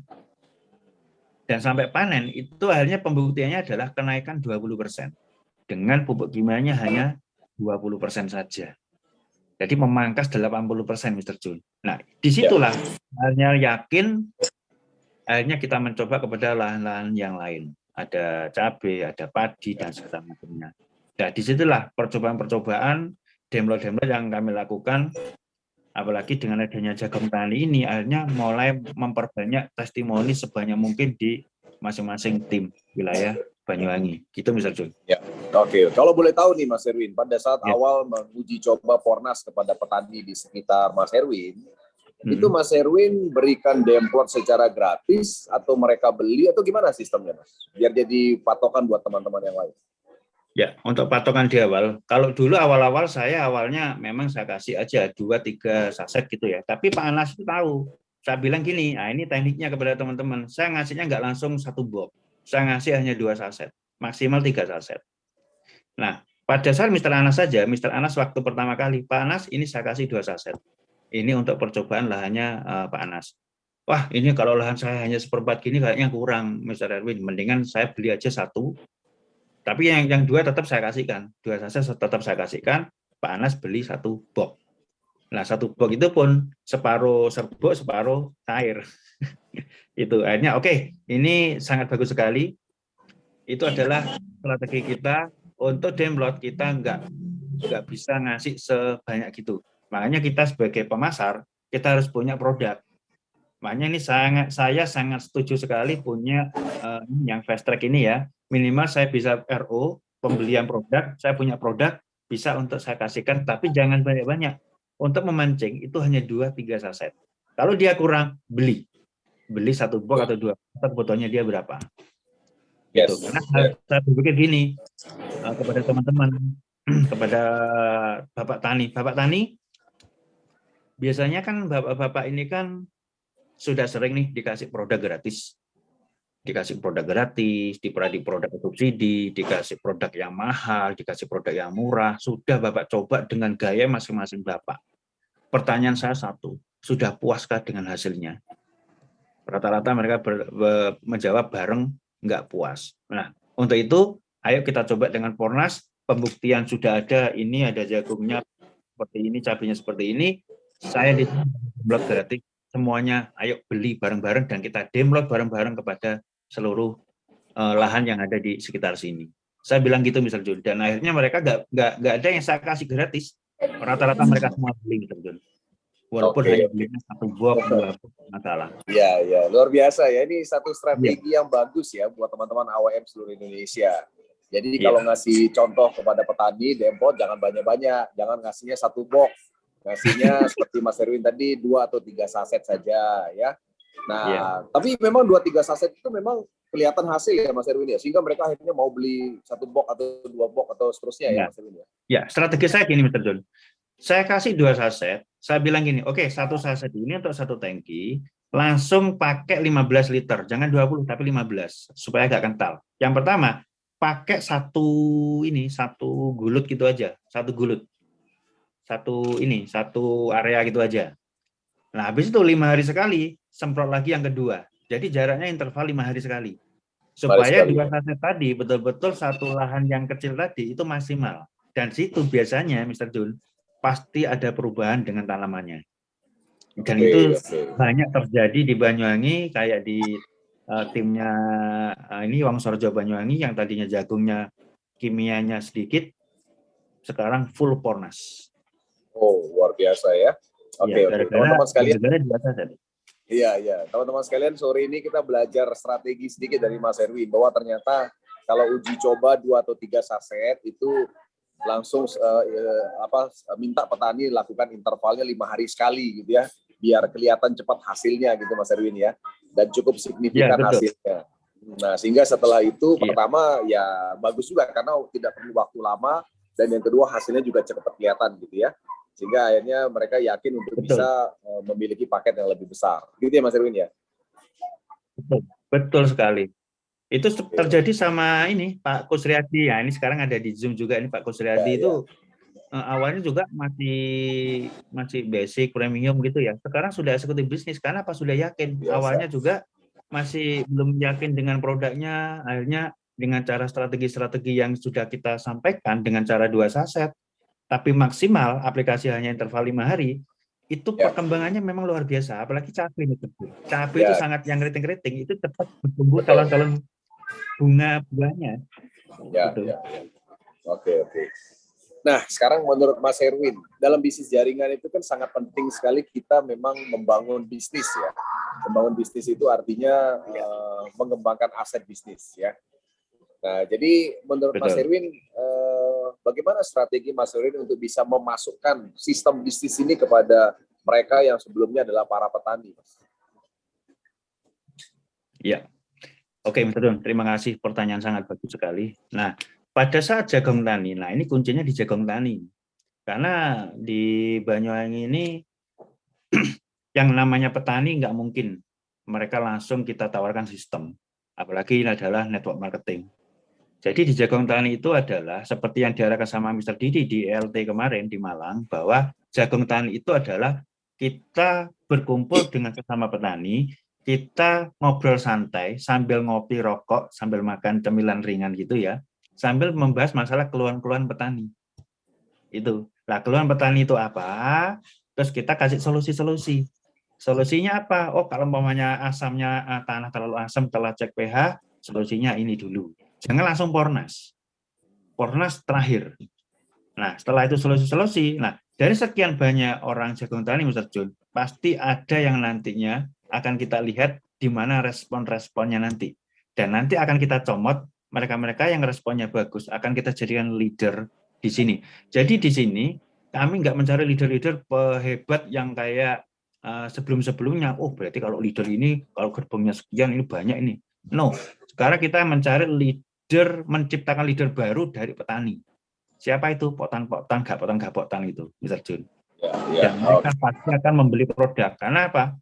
dan sampai panen, itu akhirnya pembuktiannya adalah kenaikan 20%. Dengan pupuk kimianya hanya 20% saja. Jadi memangkas 80%, Mr. Jun. Nah, disitulah akhirnya yakin, akhirnya kita mencoba kepada lahan-lahan yang lain. Ada cabai, ada padi, dan segala macamnya. Nah, disitulah percobaan-percobaan, download yang kami lakukan, apalagi dengan adanya jagung tani ini, akhirnya mulai memperbanyak testimoni sebanyak mungkin di masing-masing tim wilayah Banyuwangi. Gitu, Mr. Jun. Ya, oke. Kalau boleh tahu nih, Mas Erwin, pada saat awal menguji coba Pornas kepada petani di sekitar Mas Erwin, itu Mas Erwin berikan demplot secara gratis atau mereka beli atau gimana sistemnya, Mas? Biar jadi patokan buat teman-teman yang lain. Ya, untuk patokan di awal, kalau dulu awal-awal saya awalnya memang saya kasih aja 2-3 saset gitu ya. Tapi Pak Anas itu tahu. Saya bilang gini, nah ini tekniknya kepada teman-teman. Saya ngasihnya nggak langsung 1 box. Saya ngasih hanya 2 saset, maksimal 3 saset. Nah, pada saat Mr. Anas saja, Mr. Anas waktu pertama kali, Pak Anas ini saya kasih 2 saset. Ini untuk percobaan lahannya Pak Anas. Wah, ini kalau lahan saya hanya 1/4 gini kayaknya kurang, Mr. Erwin. Mendingan saya beli aja 1. Tapi yang 2 tetap saya kasihkan. 2 saset tetap saya kasihkan. Pak Anas beli 1 box. Nah, 1 box itu pun separuh serbuk, separuh cair. Itu akhirnya oke, ini sangat bagus sekali. Itu adalah strategi kita untuk download. Kita nggak bisa ngasih sebanyak gitu. Makanya kita sebagai pemasar, kita harus punya produk. Makanya ini saya sangat setuju sekali punya yang fast track ini ya. Minimal saya bisa RO, pembelian produk, saya punya produk, bisa untuk saya kasihkan, tapi jangan banyak-banyak. Untuk memancing, itu hanya 2-3 saset. Kalau dia kurang, beli 1 box atau 2, kebutuhannya dia berapa. Gitu. Karena saya berpikir gini, kepada teman-teman, kepada Bapak Tani, biasanya kan Bapak ini kan sudah sering nih dikasih produk gratis. Dikasih produk gratis, dikasih produk subsidi, dikasih produk yang mahal, dikasih produk yang murah. Sudah Bapak coba dengan gaya masing-masing Bapak. Pertanyaan saya satu, sudah puaskah dengan hasilnya? Rata-rata mereka menjawab bareng nggak puas. Nah, untuk itu, ayo kita coba dengan Pornas. Pembuktian sudah ada, ini ada jagungnya seperti ini, cabainya seperti ini. Saya di-download gratis. Semuanya ayo beli bareng-bareng dan kita download bareng-bareng kepada seluruh lahan yang ada di sekitar sini. Saya bilang gitu, Mr. Jun. Dan akhirnya mereka nggak ada yang saya kasih gratis. Rata-rata mereka semua beli, Mr. Jun. Walaupun hanya belinya 1 box, 2 box, masalah. Ya, luar biasa ya. Ini satu strategi yang bagus ya buat teman-teman AWM seluruh Indonesia. Jadi kalau ngasih contoh kepada petani, dempot jangan banyak-banyak, jangan ngasihnya 1 box. Ngasihnya seperti Mas Erwin tadi 2 atau 3 saset saja ya. Nah, tapi memang 2-3 saset itu memang kelihatan hasil ya Mas Erwin ya, sehingga mereka akhirnya mau beli 1 box atau 2 box atau seterusnya ya, Ya, Mas Erwin ya. ya, strategi saya gini, Mr. John. Saya kasih 2 saset, saya bilang gini, oke, 1 saset ini untuk 1 tangki, langsung pakai 15 liter, jangan 20 tapi 15 supaya agak kental. Yang pertama, pakai satu gulut gitu aja, satu gulut, satu area gitu aja. Nah, habis itu 5 hari sekali semprot lagi yang kedua. Jadi jaraknya interval 5 hari sekali. Supaya 2 saset tadi betul-betul satu lahan yang kecil tadi itu maksimal. Dan situ biasanya, Mr. Jun, pasti ada perubahan dengan tanamannya. Dan itu banyak terjadi di Banyuwangi, kayak di timnya ini Wangsorjo Banyuwangi yang tadinya jagungnya kimianya sedikit, sekarang full Pornas. Oh, luar biasa ya. Oke, teman-teman sekalian. Iya, teman-teman sekalian, sore ini kita belajar strategi sedikit dari Mas Erwin, bahwa ternyata kalau uji coba 2 atau 3 saset itu langsung minta petani lakukan intervalnya 5 hari sekali gitu ya, biar kelihatan cepat hasilnya gitu Mas Erwin ya, dan cukup signifikan hasilnya. Nah, sehingga setelah itu pertama ya bagus juga karena tidak perlu waktu lama, dan yang kedua hasilnya juga cepat kelihatan gitu ya. Sehingga akhirnya mereka yakin untuk bisa memiliki paket yang lebih besar. Gitu ya Mas Erwin ya? Betul sekali. Itu terjadi sama ini Pak Kusriyadi ya. Ini sekarang ada di Zoom juga ini Pak Kusriyadi itu awalnya juga masih basic premium gitu ya. Sekarang sudah eksekutif bisnis karena apa, sudah yakin. Awalnya juga masih belum yakin dengan produknya. Akhirnya dengan cara strategi-strategi yang sudah kita sampaikan dengan cara 2 saset tapi maksimal aplikasi hanya interval 5 hari, itu perkembangannya memang luar biasa. Apalagi cabai itu. Cabai itu sangat yang keriting-keriting itu cepat bertumbuh calon-calon bunga buahnya. Oke. Nah, sekarang menurut Mas Erwin, dalam bisnis jaringan itu kan sangat penting sekali kita memang membangun bisnis ya. Membangun bisnis itu artinya mengembangkan aset bisnis ya. Nah, jadi menurut Mas Erwin, bagaimana strategi Mas Erwin untuk bisa memasukkan sistem bisnis ini kepada mereka yang sebelumnya adalah para petani? Ya, oke, Mr. Don, terima kasih, pertanyaan sangat bagus sekali. Nah, pada saat jagung tani, nah ini kuncinya di jagung tani, karena di Banyuwangi ini yang namanya petani nggak mungkin mereka langsung kita tawarkan sistem, apalagi ini adalah network marketing. Jadi di jagung tani itu adalah seperti yang diarahkan sama Mr. Didi di LT kemarin di Malang, bahwa jagung tani itu adalah kita berkumpul dengan sesama petani, kita ngobrol santai sambil ngopi rokok, sambil makan cemilan ringan gitu ya, sambil membahas masalah keluhan-keluhan petani. Itu. Nah, keluhan petani itu apa? Terus kita kasih solusi-solusi. Solusinya apa? Oh, kalau umpamanya asamnya tanah terlalu asam, telah cek pH, solusinya ini dulu. Jangan langsung Pornas. Pornas terakhir. Nah, setelah itu solusi-solusi. Nah, dari sekian banyak orang jagung tani, Mr. John, pasti ada yang nantinya akan kita lihat di mana respon-responnya nanti. Dan nanti akan kita comot mereka-mereka yang responnya bagus, akan kita jadikan leader di sini. Jadi di sini kami nggak mencari leader-leader hebat yang kayak sebelum-sebelumnya. Oh, berarti kalau leader ini, kalau gerbongnya sekian, ini banyak ini. No, sekarang kita mencari leader, menciptakan leader baru dari petani. Siapa itu? Potan-potan, gak potan itu, Mr. Jun. Dan mereka pasti akan membeli produk. Karena apa?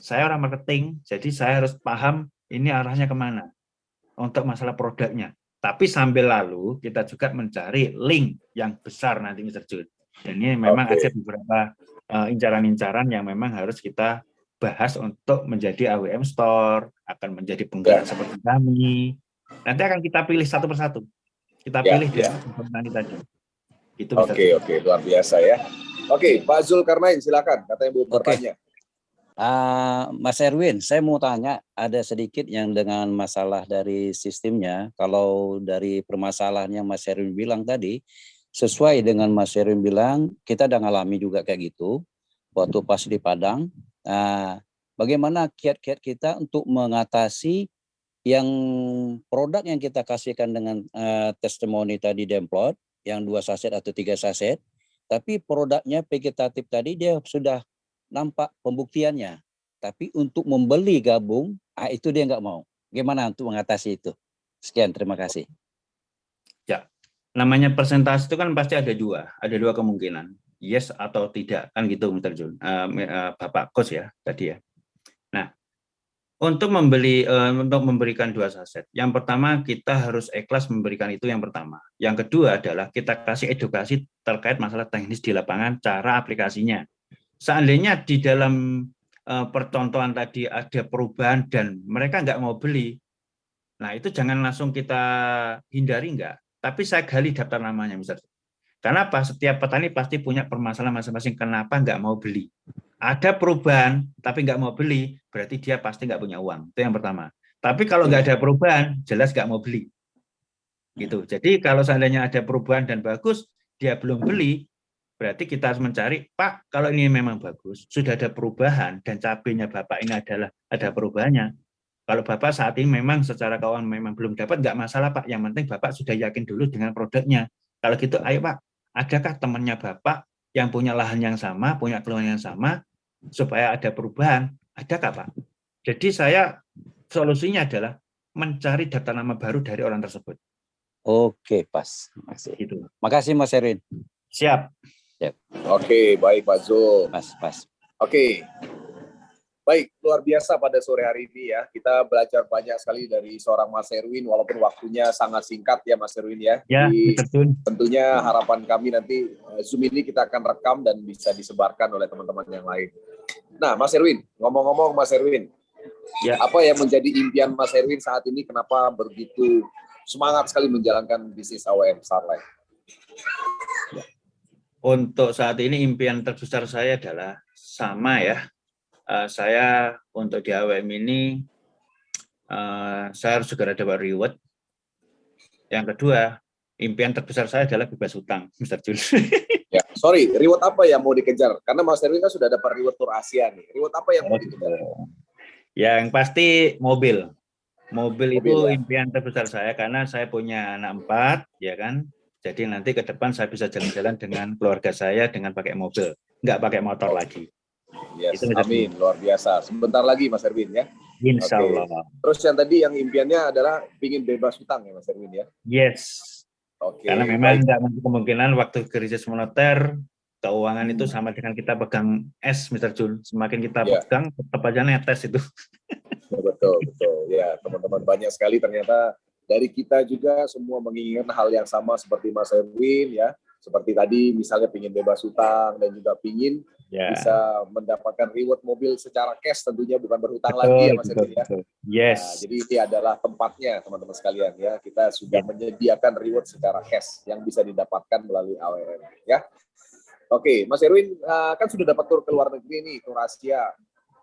Saya orang marketing, jadi saya harus paham ini arahnya kemana untuk masalah produknya. Tapi sambil lalu kita juga mencari link yang besar nanti, Mr. Jun. Dan ini memang ada beberapa incaran-incaran yang memang harus kita bahas untuk menjadi AWM Store, akan menjadi penggerak seperti kami. Nanti akan kita pilih satu persatu. Kita pilih dari petani tadi. Gitu, Oke, luar biasa ya. Oke, Pak Zulkarnain, silakan. Katanya mau bertanya. Mas Erwin, saya mau tanya, ada sedikit yang dengan masalah dari sistemnya. Kalau dari permasalahannya Mas Erwin bilang tadi, sesuai dengan Mas Erwin bilang, kita udah ngalami juga kayak gitu waktu pas di Padang. Bagaimana kiat-kiat kita untuk mengatasi yang produk yang kita kasihkan dengan testimoni tadi Demplot, yang 2 saset atau 3 saset, tapi produknya vegetatif tadi dia sudah nampak pembuktiannya. Tapi untuk membeli gabung, itu dia nggak mau. Gimana untuk mengatasi itu? Sekian, terima kasih. Ya, namanya persentase itu kan pasti ada dua kemungkinan, yes atau tidak, kan gitu, Mr. Jun, Bapak Coach ya tadi ya. Nah, untuk memberikan dua saset, yang pertama kita harus ikhlas memberikan itu yang pertama. Yang kedua adalah kita kasih edukasi terkait masalah teknis di lapangan, cara aplikasinya. Seandainya di dalam percontohan tadi ada perubahan dan mereka nggak mau beli, nah itu jangan langsung kita hindari, enggak. Tapi saya gali daftar namanya, misalnya. Karena apa? Setiap petani pasti punya permasalahan masing-masing kenapa nggak mau beli. Ada perubahan, tapi nggak mau beli, berarti dia pasti nggak punya uang. Itu yang pertama. Tapi kalau nggak ada perubahan, jelas nggak mau beli. Gitu. Jadi kalau seandainya ada perubahan dan bagus, dia belum beli, berarti kita harus mencari, Pak, kalau ini memang bagus, sudah ada perubahan, dan cabenya Bapak ini adalah ada perubahannya. Kalau Bapak saat ini memang secara keuangan memang belum dapat, nggak masalah Pak. Yang penting Bapak sudah yakin dulu dengan produknya. Kalau gitu, ayo Pak, adakah temannya Bapak yang punya lahan yang sama, punya keluhan yang sama, supaya ada perubahan? Adakah Pak? Jadi saya solusinya adalah mencari daftar nama baru dari orang tersebut. Oke, pas. Makasih. Gitu. Makasih Mas Erwin. Siap. Oke, baik Pak Zul. Pas. Oke. Baik, luar biasa pada sore hari ini ya. Kita belajar banyak sekali dari seorang Mas Erwin, walaupun waktunya sangat singkat ya Mas Erwin ya. Ya, Jadi, betul. tentunya harapan kami nanti Zoom ini kita akan rekam dan bisa disebarkan oleh teman-teman yang lain. Nah, Mas Erwin, ngomong-ngomong Mas Erwin, Ya. apa yang menjadi impian Mas Erwin saat ini? Kenapa begitu semangat sekali menjalankan bisnis AWM Starlight? Untuk saat ini impian terbesar saya adalah sama ya. Saya untuk di AWM ini saya harus segera dapat reward. Yang kedua, impian terbesar saya adalah bebas hutang, Mr. Jun. Ya, sorry, reward apa yang mau dikejar? Karena Mas Erwin kan sudah dapat reward Tour Asia nih. Reward apa yang mau dikejar? Yang pasti mobil. Mobil itu ya. impian terbesar saya karena saya punya anak 4, ya kan. Jadi nanti ke depan saya bisa jalan-jalan dengan keluarga saya dengan pakai mobil, nggak pakai motor lagi. Yes, amin, luar biasa. Sebentar lagi Mas Erwin ya. Insya Allah. Terus yang tadi yang impiannya adalah ingin bebas hutang ya Mas Erwin ya? Yes. Oke. Karena memang nggak menutup kemungkinan waktu krisis moneter, keuangan itu sama dengan kita pegang es, Mr. Jun. Semakin kita pegang, tetap aja netes itu. Betul. Ya, teman-teman banyak sekali ternyata dari kita juga semua menginginkan hal yang sama seperti Mas Erwin ya. Seperti tadi misalnya pingin bebas hutang dan juga pingin bisa mendapatkan reward mobil secara cash, tentunya bukan berhutang lagi ya Mas Erwin ya. Yes. Nah, jadi ini adalah tempatnya teman-teman sekalian ya. Kita sudah menyediakan reward secara cash yang bisa didapatkan melalui AWM ya. Oke, Mas Erwin kan sudah dapat tur ke luar negeri nih, tur Asia.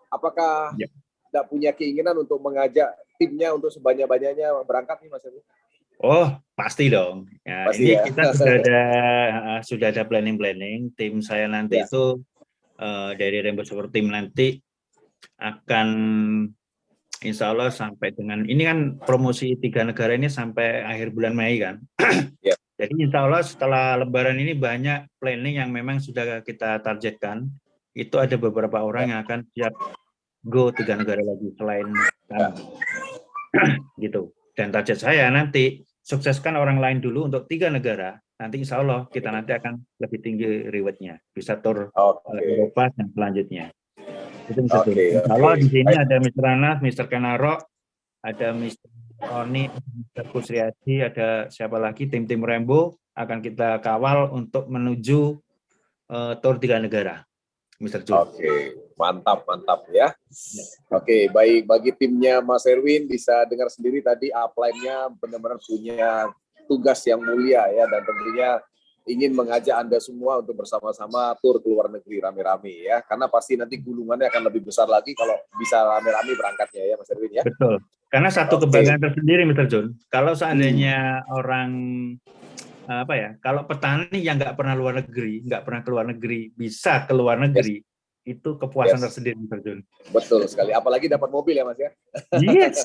Apakah tidak punya keinginan untuk mengajak timnya untuk sebanyak-banyaknya berangkat nih Mas Erwin? Oh, pasti dong. Ya, pasti ini ya? kita sudah ada planning. Tim saya nanti itu dari Rainbow Super Team nanti akan insya Allah sampai dengan ini kan promosi 3 negara ini sampai akhir bulan Mei kan. Jadi insya Allah setelah Lebaran ini banyak planning yang memang sudah kita targetkan. Itu ada beberapa orang yang akan siap go 3 negara lagi selain gitu. Dan target saya nanti sukseskan orang lain dulu untuk 3 negara. Nanti insya Allah kita nanti akan lebih tinggi rewardnya. Bisa tur Eropa dan selanjutnya. Itu bisa kalau di sini ada Mr. Anas, Mr. Kenaro, ada Mr. Oni, Mr. Kusriadi, ada siapa lagi, tim-tim Rainbow akan kita kawal untuk menuju tur 3 negara. Mr. Jun. Oke, mantap ya. Oke, baik, bagi timnya Mas Erwin bisa dengar sendiri tadi upline-nya benar-benar punya tugas yang mulia ya, dan tentunya ingin mengajak Anda semua untuk bersama-sama tur ke luar negeri rame-rame ya, karena pasti nanti gulungannya akan lebih besar lagi kalau bisa rame-rame berangkatnya ya Mas Erwin ya. Betul, karena satu kebanggaan tersendiri Mr. Jun, kalau seandainya orang kalau petani yang nggak pernah keluar negeri bisa ke luar negeri, itu kepuasan tersendiri Mr. Jun. Betul sekali, apalagi dapat mobil ya Mas ya. Yes.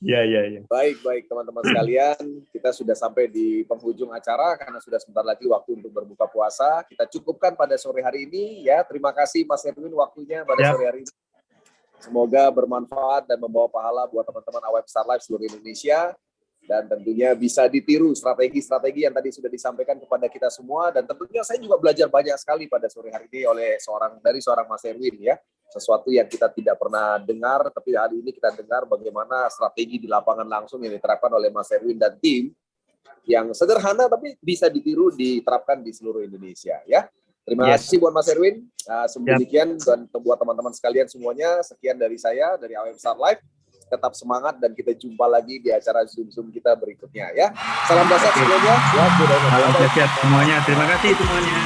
Ya. Baik teman-teman sekalian, kita sudah sampai di penghujung acara karena sudah sebentar lagi waktu untuk berbuka puasa. Kita cukupkan pada sore hari ini ya. Terima kasih Mas Erwin waktunya pada sore hari ini. Semoga bermanfaat dan membawa pahala buat teman-teman AWM Star Life seluruh Indonesia. Dan tentunya bisa ditiru strategi-strategi yang tadi sudah disampaikan kepada kita semua. Dan tentunya saya juga belajar banyak sekali pada sore hari ini dari seorang Mas Erwin ya. Sesuatu yang kita tidak pernah dengar, tapi hari ini kita dengar bagaimana strategi di lapangan langsung yang diterapkan oleh Mas Erwin dan tim. Yang sederhana tapi bisa ditiru, diterapkan di seluruh Indonesia ya. Terima kasih buat Mas Erwin. Demikian dan buat teman-teman sekalian semuanya, sekian dari saya, dari AWM Star Life. Tetap semangat dan kita jumpa lagi di acara Zoom kita berikutnya ya. Salam dahsyat semuanya. Salam dahsyat semuanya. Terima kasih semuanya.